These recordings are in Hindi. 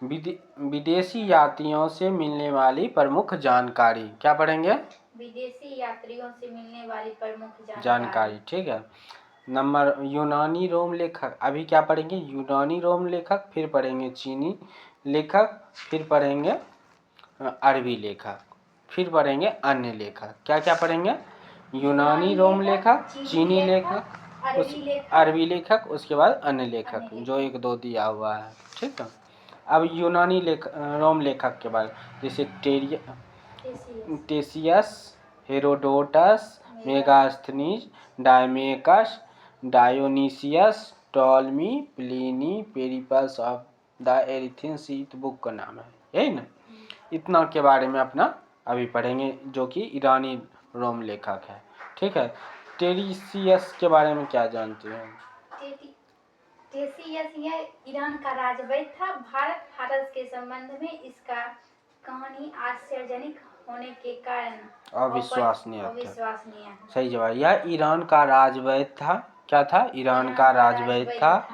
विदेशी यात्रियों से मिलने वाली प्रमुख जानकारी। क्या पढ़ेंगे? विदेशी यात्रियों से मिलने वाली प्रमुख जानकारी। ठीक है। नंबर यूनानी रोम लेखक। अभी क्या पढ़ेंगे? यूनानी रोम लेखक, फिर पढ़ेंगे चीनी लेखक, फिर पढ़ेंगे अरबी लेखक, फिर पढ़ेंगे अन्य लेखक। क्या क्या पढ़ेंगे? यूनानी रोम लेखक, चीनी लेखक, अरबी लेखक, उसके बाद अन्य लेखक, जो एक दो दिया हुआ है। ठीक है। अब यूनानी रोम लेखक के बारे में, जैसे Ctesias, Herodotus, Megasthenes, Deimachus, Dionysius, Ptolemy, Pliny, Periplus of the Erythraean book का नाम है, यही ना? इतना के बारे में अपना अभी पढ़ेंगे, जो कि ईरानी रोम लेखक है। ठीक है। टेरिसियस के बारे में क्या जानते हैं? टेसियस यह ईरान का राजवैद्य था। भारत फारस के संबंध में इसका कहानी आश्चर्यजनक होने के कारण अविश्वसनीय है। सही जवाब। यह ईरान का राजवैद्य था। क्या था? ईरान का राजवैद्य था।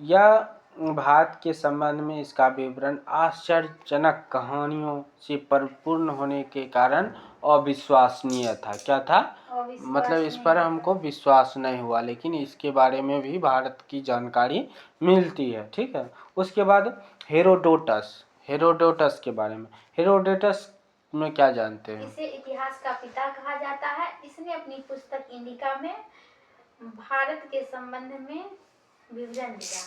यह भारत के संबंध में इसका विवरण आश्चर्यजनक कहानियों से परिपूर्ण होने के कारण अविश्वसनीय था। क्या था? मतलब इस पर हमको विश्वास नहीं हुआ, लेकिन इसके बारे में भी भारत की जानकारी मिलती है। ठीक है। उसके बाद हेरोडोटस के बारे में। हेरोडोटस में क्या जानते हैं? इसे इतिहास का पिता कहा जाता है। इसने अपनी पुस्तक इंडिका में भारत के संबंध में विवरण दिया।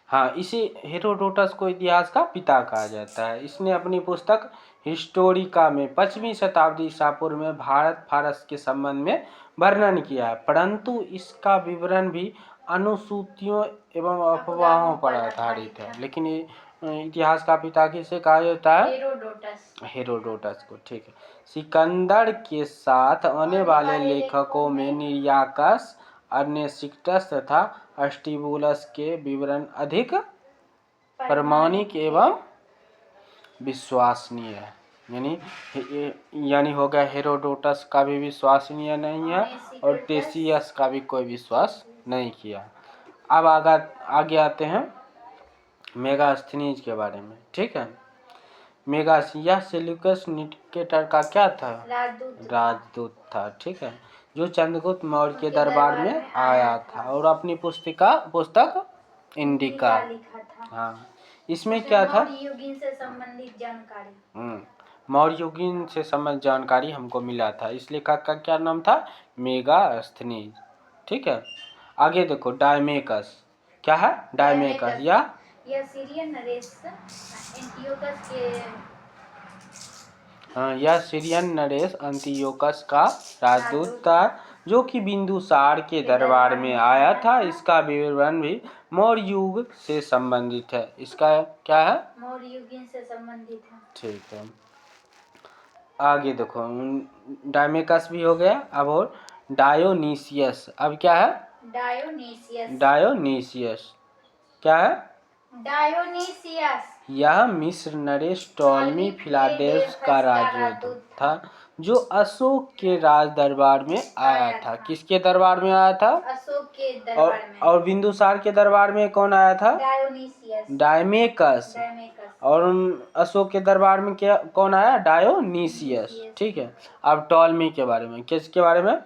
हाँ, इसे हेरोडोटस को इतिहास का पिता कहा जाता है। इसने अपनी पुस्तक हिस्टोरिका में 5वीं शताब्दी ईसा पूर्व में भारत फारस के संबंध में वर्णन किया है, परंतु इसका विवरण भी अनुसूतियों एवं अफवाहों पर आधारित है। लेकिन इतिहास का पिता किसे कहा जाता है? हेरोडोटस को। ठीक है। सिकंदर के साथ आने वाले लेखकों में निरियाकस, अर्नेसिक्टस तथा अस्टिबुलस के विवरण अधिक प्रामाणिक एवं विश्वसनीय है। यानी हो गया हेरोडोटस का भी विश्वसनीय नहीं है और टेसियस का भी कोई विश्वास नहीं किया। अब आगे आते हैं मेगास्थनीज के बारे में। ठीक है। यह सेल्यूकस निकेटर का क्या था? राजदूत था। ठीक है। जो चंद्रगुप्त मौर्य के दरबार में आया था और अपनी पुस्तक इंडिका। हाँ, इसमें क्या था? मौर्य युग से संबंधित जानकारी। मौर्य युग से संबंधित जानकारी हमको मिला था। इस लेखक का क्या नाम था? मेगास्थनीज। ठीक है। आगे देखो डायमेकस। क्या है? डायमेकस यह सीरियन नरेश एंटियोकस के यह सीरियन नरेश अंतियोकस का राजदूत था, जो कि बिंदुसार के दरबार में आया था। इसका विवरण भी मौर्य युग से संबंधित है। इसका क्या है? मौर्य युग से संबंधित है। ठीक है। आगे देखो डायमेकस भी हो गया। अब और डायोनीसियस। अब क्या है? डायोनीसियस क्या है? डायोनीसियस यह मिस्र नरेश टॉलमी फिलाडेल्फस का राजदूत था, जो अशोक के राज दरबार में आया था। किसके दरबार में आया था? अशोक के दरबार में। और बिंदुसार के दरबार में कौन आया था? डायमेकस। और अशोक के दरबार में क्या कौन आया? डायोनीसियस। ठीक है। अब टॉलमी के बारे में। किसके बारे में?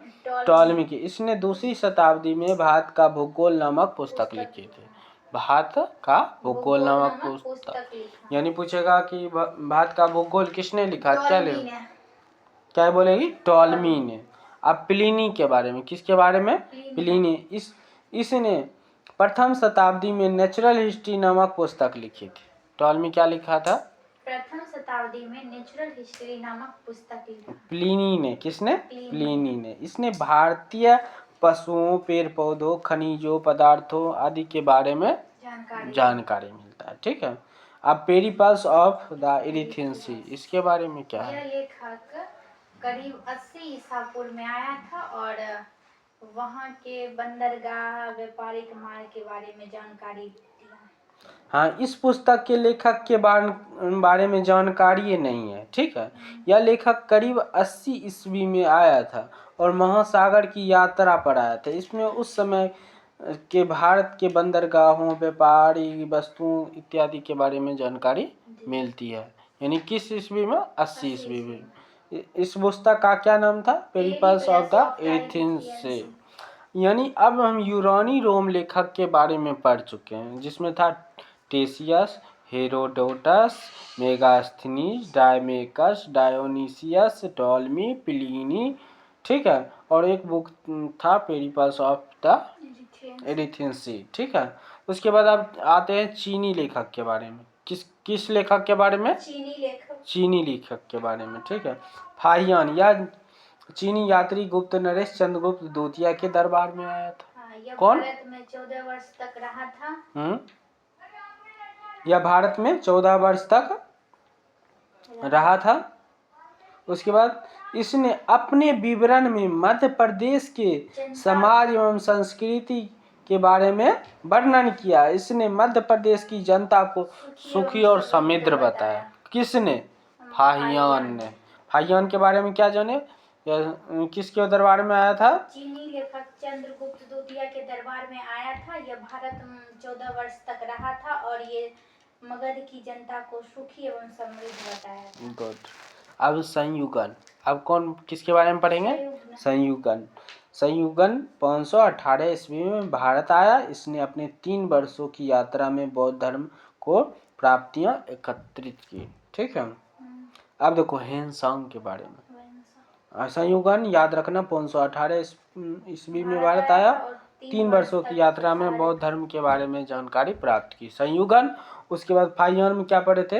टॉलमी की। इसने 2वीं शताब्दी में भारत का भूगोल नामक पुस्तक लिखी थी। भारत का भूगोल नामक पुस्तक। यानी पूछेगा कि भारत का भूगोल किसने लिखा? क्या बोलेगी? टॉलमी ने। अब प्लिनी के बारे में। किसके बारे में? प्लिनी। इसने प्रथम शताब्दी में नेचुरल हिस्ट्री नामक पुस्तक लिखी थी। टॉलमी क्या लिखा था? प्रथम शताब्दी में नेचुरल हिस्ट्री नामक पुस्तक लिखी। प्लिनी ने। किसने? प्लिनी ने। इसने भारतीय पशुओं, पेड़ पौधों, खनिजों, पदार्थों आदि के बारे में जानकारी मिलता है। ठीक है। अब पेरिपल्स ऑफ द एरिथेंस, इसके बारे में क्या है? यह लेखक करीब 80 ईसा पूर्व में आया था और वहाँ के बंदरगाह, व्यापारिक मार्ग के बारे में जानकारी दिया। हाँ, इस पुस्तक के लेखक के बारे में जानकारी नहीं है। ठीक है। यह लेखक करीब 80 ईस्वी में आया था और महासागर की यात्रा पर आया था। इसमें उस समय के भारत के बंदरगाहों, व्यापारी वस्तुओं इत्यादि के बारे में जानकारी मिलती है। यानी किस ईस्वी में? 80 ईस्वी में। इस पुस्तक का क्या नाम था? पेरिप्लस ऑफ द एथेंस से। यानी अब हम यूनानी रोम लेखक के बारे में पढ़ चुके हैं, जिसमें था टेसियस, Herodotus, Megasthenes, Deimachus, Dionysius, Ptolemy, Pliny, ठीक है। और एक बुक था पेरिप्लस ऑफ द एथेंस, ठीक है। उसके बाद अब आते हैं चीनी लेखक के बारे में। किस लेखक के बारे में? चीनी लेखक के बारे में, ठीक है। फाहियान या चीनी यात्री गुप्त नरेश चंद्रगुप्त द्वितीय के दरबार में आया था। यह कौन? भारत में 14 वर्ष तक रहा था। यह भारत में 14 वर्ष तक रहा था। उसके बाद इसने अपने विवरण में मध्य प्रदेश के समाज एवं संस्कृति के बारे में वर्णन किया। इसने मध्य प्रदेश की जनता को सुखी और समृद्ध बताया। किसने? फाहियान ने। फाहियान के बारे में क्या जाने? यह किसके दरबार में आया था? चीनी लेखक चंद्रगुप्त द्वितीय के दरबार में आया था। यह भारत में 14 वर्ष तक रहा था और ये मगध की जनता को सुखी एवं समृद्ध बताया। गुड। अब संयुगन। अब कौन किसके बारे में पढ़ेंगे? संयुगन। संयुगन 518 ईस्वी में भारत आया। इसने अपने 3 वर्षों की यात्रा में बौद्ध धर्म को प्राप्तियां एकत्रित की, ठीक है। अब देखो हेनसांग के बारे में। संयुगन याद रखना 518 ईस्वी में भारत आया। 3 वर्षों की यात्रा में बौद्ध धर्म के बारे में जानकारी प्राप्त की। संयुगन। उसके बाद फाहियान में क्या पढ़े थे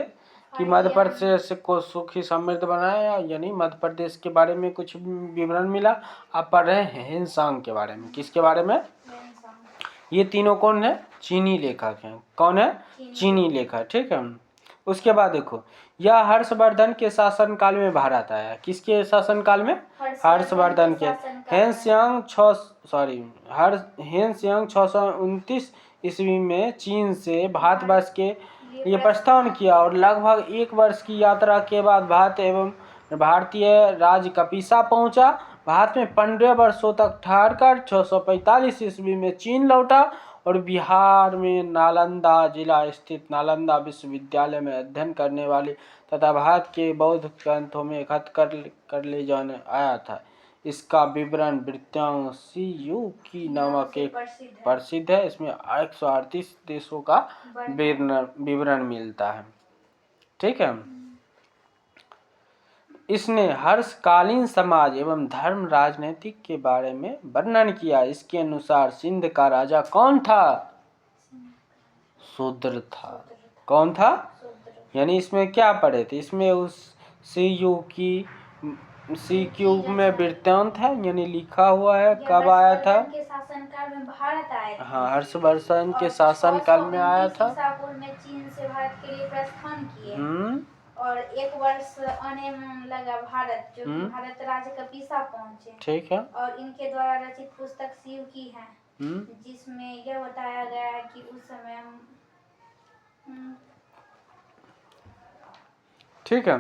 कि मध्य प्रदेश को सुखी समृद्ध बनाया, यानी मध्य प्रदेश के बारे में कुछ विवरण मिला। आप पढ़ रहे हैं हेनसांग के बारे में। किसके बारे में? ये तीनों कौन है? चीनी लेखक हैं। कौन है? चीनी लेखक, ठीक है। उसके बाद देखो यह हर्षवर्धन के शासनकाल में भारत आया। किसके शासनकाल में? हर्षवर्धन के। हेनस्यांग 629 ईस्वी में चीन से भारतवर्ष के लिए प्रस्थान किया और लगभग 1 वर्ष की यात्रा के बाद भारत एवं भारतीय राज्य कपिसा पहुंचा। भारत में 15 वर्षों तक ठहरकर 645 ईस्वी में चीन लौटा और बिहार में नालंदा जिला स्थित नालंदा विश्वविद्यालय में अध्ययन करने वाले तथा भारत के बौद्ध ग्रंथों में एकत्र कर ले जाने आया था। इसका विवरण वृत्तांत सीयूकी नामक एक प्रसिद्ध है। इसमें 138 देशों का विवरण मिलता है, ठीक है। इसने हर्षकालीन समाज एवं धर्म राजनीतिक के बारे में वर्णन किया। इसके अनुसार सिंध का राजा कौन था? शूद्र था। कौन था? यानी इसमें क्या पढ़े थे? इसमें उस सीक्यू में वृत्तांत है, यानी लिखा हुआ है कब आया था। के शासनकाल में भारत आया था। हाँ, हर्षवर्धन के शासनकाल में आया था। में चीन से भारत के लिए प्रस्थान किए और 1 वर्ष आने में लगा भारत, जो कि भारत राज्य कपिसा पहुंचे, ठीक है। और इनके द्वारा रचित पुस्तक शिव की है, जिसमें यह बताया गया है कि उस समय ठीक है।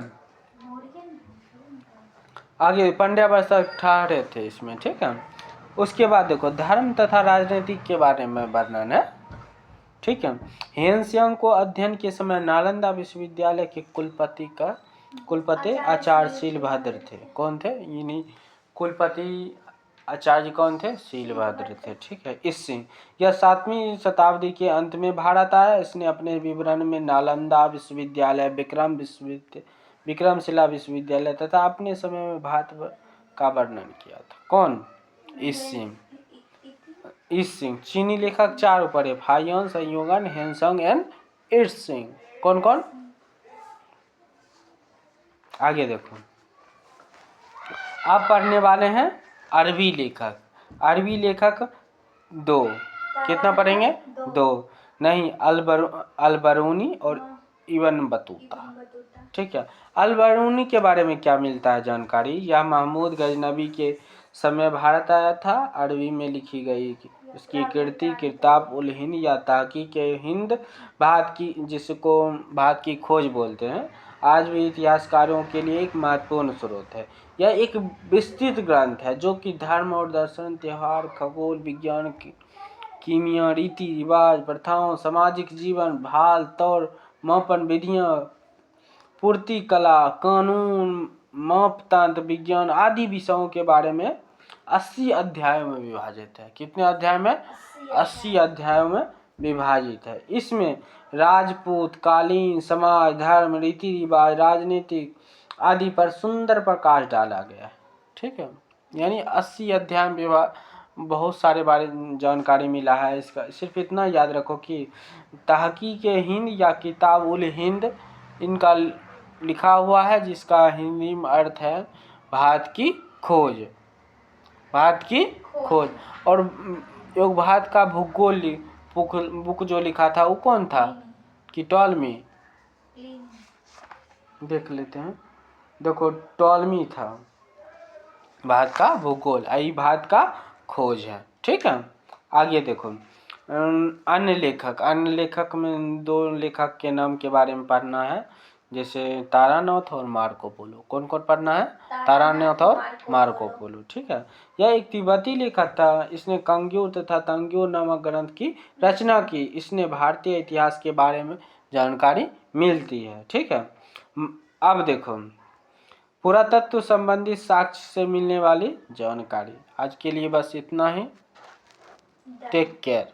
आगे 15 वर्ष तक ठहरे थे इसमें, ठीक है। उसके बाद देखो धर्म तथा राजनीति के बारे में वर्णन है, ठीक है। हेनस्यांग को अध्ययन के समय नालंदा विश्वविद्यालय के कुलपति आचार्य शीलभद्र थे। कौन थे? यानी कुलपति आचार्य कौन थे? शीलभद्र थे, ठीक है। इससे यह 7वीं शताब्दी के अंत में भारत आया। इसने अपने विवरण में नालंदा विश्वविद्यालय, विक्रमशिला विश्वविद्यालय तथा अपने समय में भारत का वर्णन किया था। कौन? ईसिंग। चीनी लेखक 4 ऊपर है, फाहियान, संयुगन, हेनसांग एंड ईसिंग। कौन कौन? आगे देखो आप पढ़ने वाले हैं अरबी लेखक। अरबी लेखक 2। कितना पढ़ेंगे? 2 नहीं, अलबरूनी और इब्न बतूता, ठीक है। अलबरूनी के बारे में क्या मिलता है जानकारी? यह महमूद गजनबी के समय भारत आया था। अरबी में लिखी गई उसकी कृति किताब उल हिंद या तहकीक हिंद भारत की, जिसको भारत की खोज बोलते हैं, आज भी इतिहासकारों के लिए एक महत्वपूर्ण स्रोत है। यह एक विस्तृत ग्रंथ है जो कि धर्म और दर्शन, त्योहार, खगोल विज्ञान कीमिया, रीति रिवाज, प्रथाओं, सामाजिक जीवन, भाल, तौर, मापन विधियाँ, पूर्ति कला, कानून, मापतंत्र, विज्ञान आदि विषयों के बारे में 80 अध्यायों में विभाजित है। कितने अध्याय में? 80 अध्यायों में विभाजित है। इसमें राजपूत कालीन समाज, धर्म, रीति रिवाज, राजनीतिक आदि पर सुंदर प्रकाश डाला गया है। ठीक है, यानी 80 अध्याय में बहुत सारे बारे जानकारी मिला है। इसका सिर्फ इतना याद रखो कि तहकीक हिंद या किताब उल हिंद इनका लिखा हुआ है, जिसका हिंदी में अर्थ है भारत की खोज। भारत की खोज। और योग भारत का भूगोल बुक जो लिखा था वो कौन था? कि टॉलमी? देख लेते हैं। देखो टॉलमी था। भारत का भूगोल, यही भारत का खोज है। ठीक है, आगे देखो अन्य लेखक में 2 लेखक के नाम के बारे में पढ़ना है, जैसे तारानाथ और मार्को पोलो। कौन कौन पढ़ना है? तारानाथ और मार्को पोलो। ठीक है, यह एक तिब्बती लेखक था। इसने कंग्योर तथा तंग्योर नामक ग्रंथ की रचना की। इसने भारतीय इतिहास के बारे में जानकारी मिलती है। ठीक है, अब देखो पुरातत्व संबंधी साक्ष्य से मिलने वाली जानकारी। आज के लिए बस इतना ही। Take care.